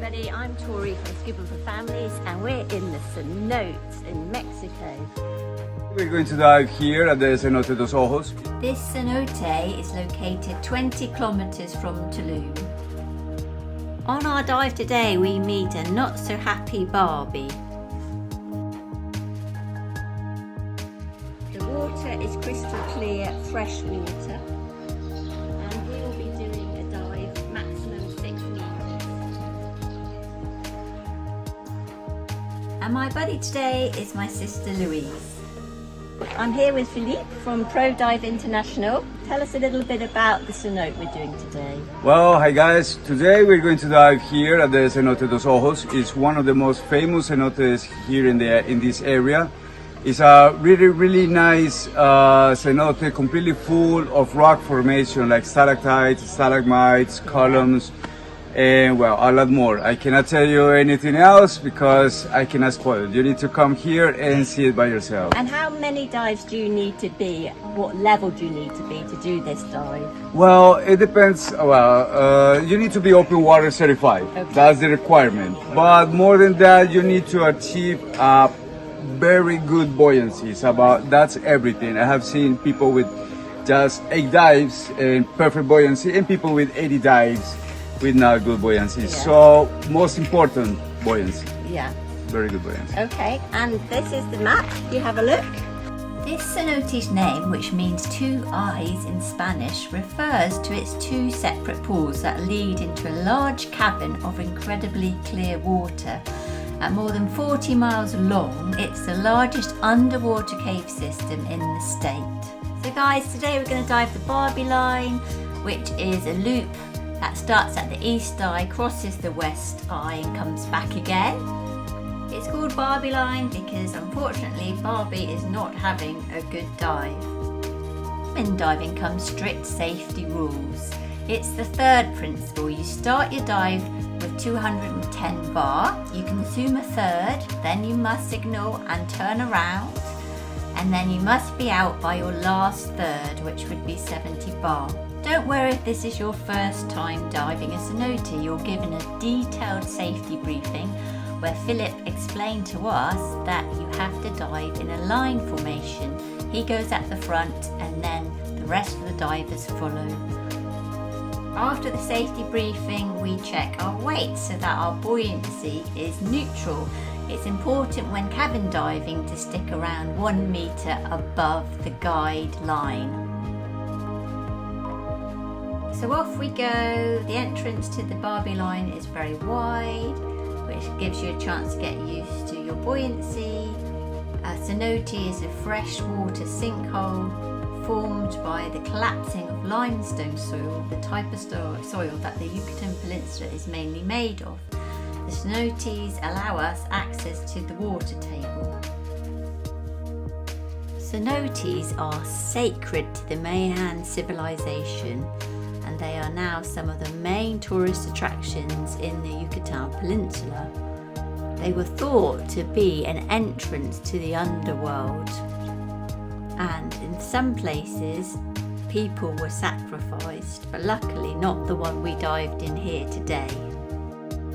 everybody, I'm Tori from Scuba for Families and we're in the Cenotes in Mexico. We're going to dive here at the Cenote Dos Ojos. This cenote is located 20 kilometers from Tulum. On our dive today we meet a not so happy Barbie. The water is crystal clear, fresh water. And we will be doing a dive maximum 6 meters. And my buddy today is my sister Louise. I'm here with Philippe from Pro Dive International. Tell us a little bit about the cenote we're doing today. Well, hi guys. Today we're going to dive here at the Cenote Dos Ojos. It's one of the most famous cenotes here in this area. It's a really nice cenote, completely full of rock formation like stalactites, stalagmites, columns, and well, a lot more. I cannot tell you anything else because I cannot spoil it. You need to come here and see it by yourself. And how many dives do you need to be? What level do you need to be to do this dive? Well, it depends. Well, you need to be open water certified. Okay. That's the requirement. But more than that, you need to achieve a very good buoyancy. That's everything. I have seen people with just 8 dives and perfect buoyancy, and people with 80 dives with not good buoyancy. Yeah. So most important, buoyancy. Yeah. Very good buoyancy. Okay, and this is the map. You have a look. This cenote's name, which means 2 eyes in Spanish, refers to its 2 separate pools that lead into a large cavern of incredibly clear water. At more than 40 miles long, it's the largest underwater cave system in the state. So guys, today we're going to dive the Barbie line, which is a loop that starts at the east eye, crosses the west eye and comes back again. It's called Barbie line because unfortunately Barbie is not having a good dive. In diving comes strict safety rules. It's the 3rd principle. You start your dive with 210 bar, you can assume a 3rd, then you must signal and turn around, and then you must be out by your last 3rd, which would be 70 bar. Don't worry if this is your first time diving a cenote. You're given a detailed safety briefing where Philip explained to us that you have to dive in a line formation. He goes at the front and then the rest of the divers follow. After the safety briefing, we check our weight so that our buoyancy is neutral. It's important when cabin diving to stick around 1 meter above the guide line. So off we go. The entrance to the Barbie line is very wide, which gives you a chance to get used to your buoyancy. A cenote is a freshwater sinkhole formed by the collapsing of limestone soil, the type of soil that the Yucatan Peninsula is mainly made of. The cenotes allow us access to the water table. Cenotes are sacred to the Mayan civilization, and they are now some of the main tourist attractions in the Yucatan Peninsula. They were thought to be an entrance to the underworld, and in some places people were sacrificed, but luckily not the one we dived in here today.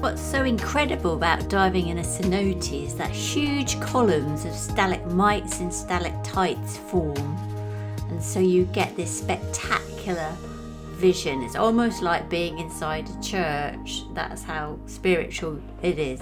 What's so incredible about diving in a cenote is that huge columns of stalagmites and stalactites form, and so you get this spectacular vision. It's almost like being inside a church. That's how spiritual it is.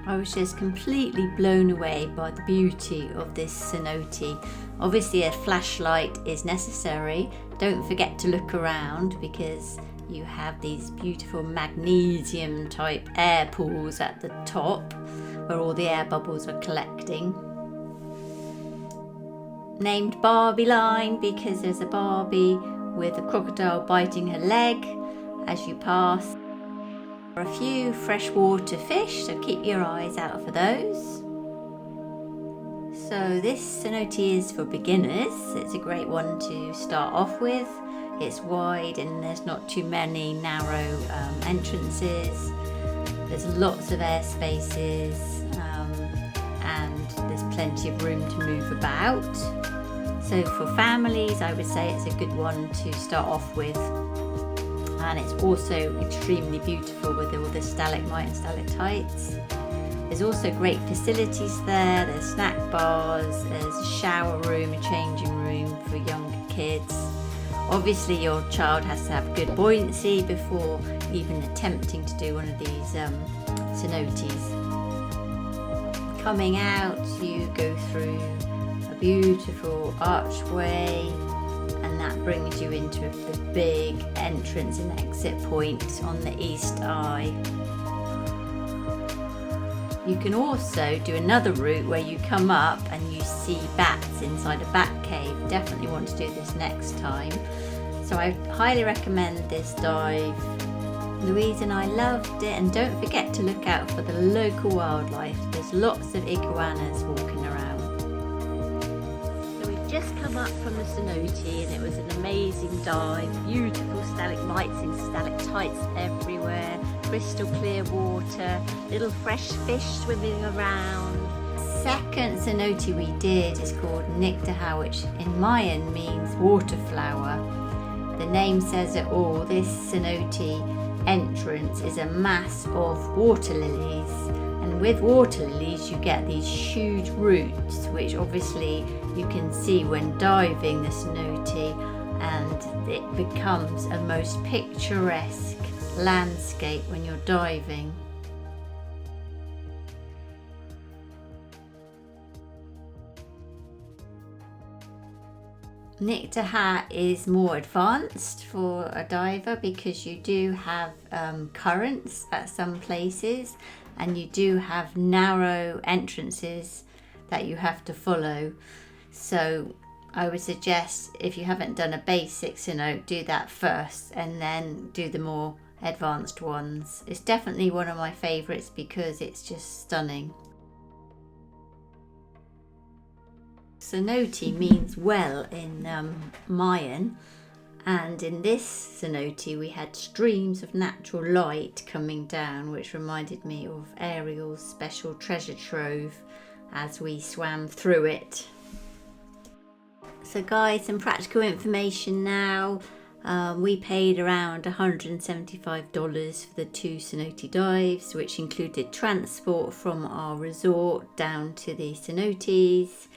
I was just completely blown away by the beauty of this cenote. Obviously a flashlight is necessary. Don't forget to look around because you have these beautiful magnesium type air pools at the top where all the air bubbles are collecting. Named Barbie line because there's a Barbie with a crocodile biting her leg as you pass. There are a few freshwater fish, so keep your eyes out for those. So this cenote is for beginners. It's a great one to start off with. It's wide and there's not too many narrow entrances. There's lots of air spaces and there's plenty of room to move about. So for families, I would say it's a good one to start off with. And it's also extremely beautiful with all the stalagmite and stalactites. There's also great facilities there. There's snack bars, there's a shower room, a changing room for younger kids. Obviously your child has to have good buoyancy before even attempting to do one of these cenotes. Coming out, you go through a beautiful archway, and that brings you into the big entrance and exit point on the east eye. You can also do another route where you come up and you see bats inside a bat cave. Definitely want to do this next time. So I highly recommend this dive. Louise and I loved it, and don't forget to look out for the local wildlife. There's lots of iguanas walking around. So we've just come up from the cenote and it was an amazing dive. Beautiful stalagmites and stalactites everywhere, crystal clear water, little fresh fish swimming around. Second cenote we did is called Nicte-Ha, which in Mayan means water flower. The name says it all. This cenote entrance is a mass of water lilies, and with water lilies you get these huge roots, which obviously you can see when diving the cenote, and it becomes a most picturesque landscape when you're diving. Nicte-Ha is more advanced for a diver because you do have currents at some places, and you do have narrow entrances that you have to follow. So I would suggest, if you haven't done a basic cenote, do that first and then do the more advanced ones. It's definitely one of my favorites because it's just stunning. Cenote means well in Mayan, and in this cenote we had streams of natural light coming down, which reminded me of Ariel's special treasure trove as we swam through it. So guys, some practical information now. We paid around $175 for the 2 cenote dives, which included transport from our resort down to the cenotes.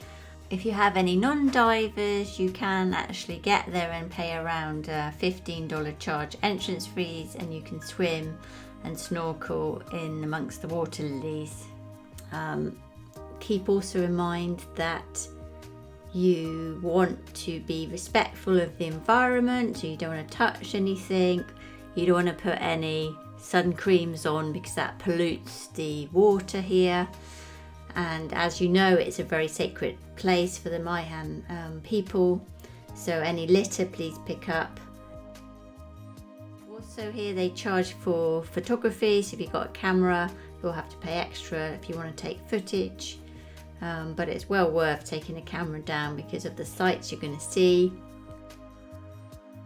If you have any non-divers, you can actually get there and pay around $15 charge entrance fees, and you can swim and snorkel in amongst the water lilies. Keep also in mind that you want to be respectful of the environment, so you don't want to touch anything. You don't want to put any sun creams on because that pollutes the water here. And as you know, it's a very sacred place for the Mayan people, so any litter please pick up. Also here they charge for photography, so if you've got a camera you'll have to pay extra if you want to take footage, but it's well worth taking a camera down because of the sights you're going to see.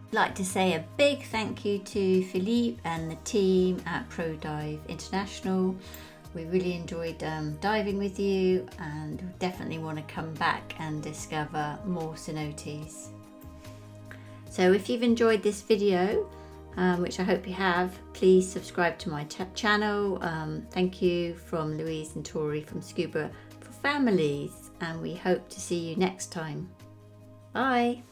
I'd like to say a big thank you to Philippe and the team at Pro Dive International. We really enjoyed diving with you, and definitely want to come back and discover more cenotes. So if you've enjoyed this video, which I hope you have, please subscribe to my channel. Thank you from Louise and Tori from Scuba for Families, and we hope to see you next time. Bye!